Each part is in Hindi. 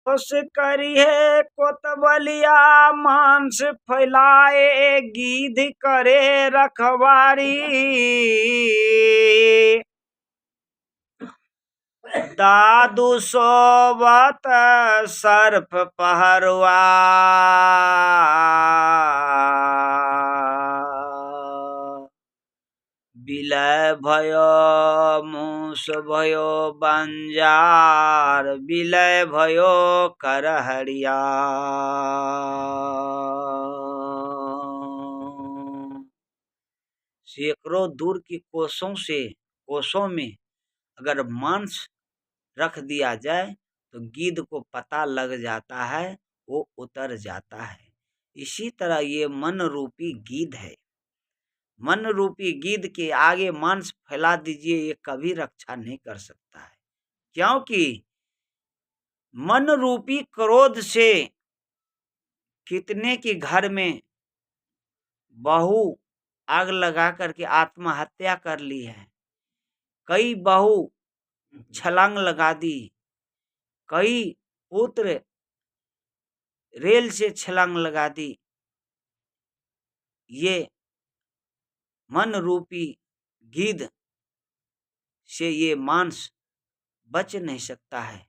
उस करिए कोतबलिया मांस फैलाए गीध करे रखवारी। दादू सोबत सर्प पहरवा। विलय भयो मूस भयो बंजार, विलय भयो करहरिया। सैकड़ों दूर की कोसों में अगर मांस रख दिया जाए तो गिद्ध को पता लग जाता है, वो उतर जाता है। इसी तरह ये मन रूपी गिद्ध है। मन रूपी गिद्ध के आगे मांस फैला दीजिए, ये कभी रक्षा नहीं कर सकता है, क्योंकि मन रूपी क्रोध से कितने के घर में बहू आग लगा करके आत्महत्या कर ली है, कई बहू छलांग लगा दी, कई पुत्र रेल से छलांग लगा दी। ये मन रूपी गिद्ध से ये मांस बच नहीं सकता है।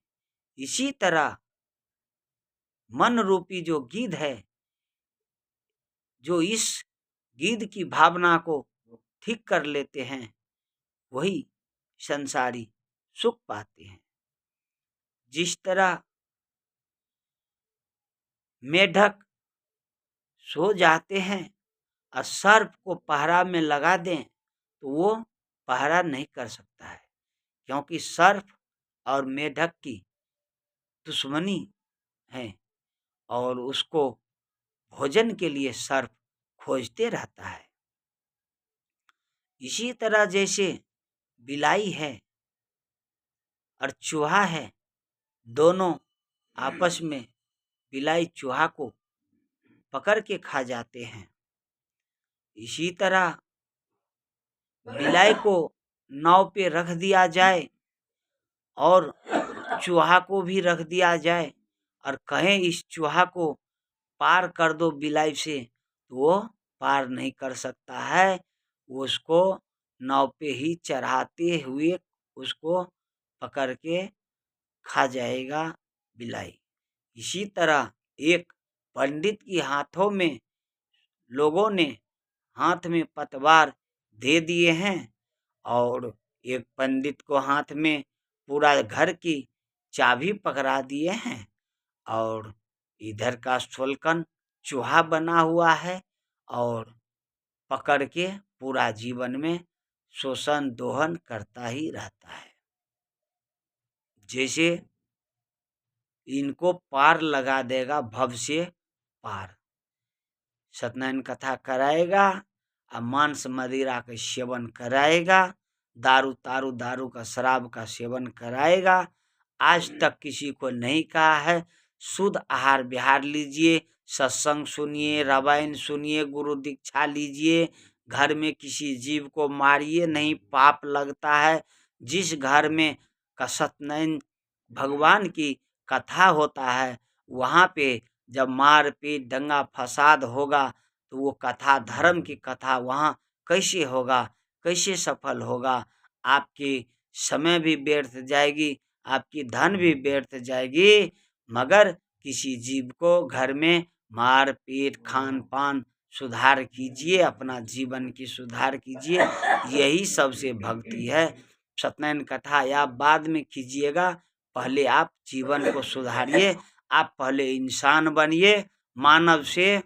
इसी तरह मन रूपी जो गिद्ध है, जो इस गिद्ध की भावना को ठीक कर लेते हैं, वही संसारी सुख पाते हैं। जिस तरह मेढक सो जाते हैं और सर्प को पहरा में लगा दें तो वो पहरा नहीं कर सकता है, क्योंकि सर्प और मेढक की दुश्मनी है और उसको भोजन के लिए सर्प खोजते रहता है। इसी तरह जैसे बिलाई है और चूहा है, दोनों आपस में बिलाई चूहा को पकड़ के खा जाते हैं। इसी तरह बिलाई को नाव पे रख दिया जाए और चूहा को भी रख दिया जाए और कहें इस चूहा को पार कर दो बिलाई से, तो वो पार नहीं कर सकता है। उसको नाव पे ही चढ़ाते हुए उसको पकड़ के खा जाएगा बिलाई। इसी तरह एक पंडित के हाथों में लोगों ने हाथ में पतवार दे दिए हैं और एक पंडित को हाथ में पूरा घर की चाबी पकड़ा दिए हैं और इधर का सोलकन चूहा बना हुआ है और पकड़ के पूरा जीवन में शोषण दोहन करता ही रहता है। जैसे इनको पार लगा देगा भव से पार, सत्यनारायण कथा कराएगा और मांस मदिरा का सेवन कराएगा, दारू का शराब का सेवन कराएगा। आज तक किसी को नहीं कहा है शुद्ध आहार विहार लीजिए, सत्संग सुनिए, रामायण सुनिए, गुरु दीक्षा लीजिए, घर में किसी जीव को मारिए नहीं, पाप लगता है। जिस घर में सत्यनारायण भगवान की कथा होता है वहाँ पे जब मार पीट दंगा फसाद होगा तो वो कथा धर्म की कथा वहाँ कैसे होगा, कैसे सफल होगा? आपकी समय भी व्यर्थ जाएगी, आपकी धन भी व्यर्थ जाएगी। मगर किसी जीव को घर में मार पीट खान पान सुधार कीजिए, अपना जीवन की सुधार कीजिए, यही सबसे भक्ति है। सत्यनारायण कथा आप बाद में कीजिएगा, पहले आप जीवन को सुधारिए। आप पहले इंसान बनिए, मानव से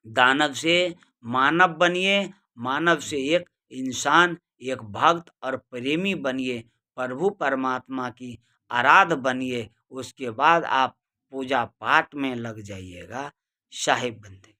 दानव से मानव बनिए, मानव से एक इंसान, एक भक्त और प्रेमी बनिए, प्रभु परमात्मा की आराध बनिए। उसके बाद आप पूजा पाठ में लग जाइएगा। साहिब बंदे।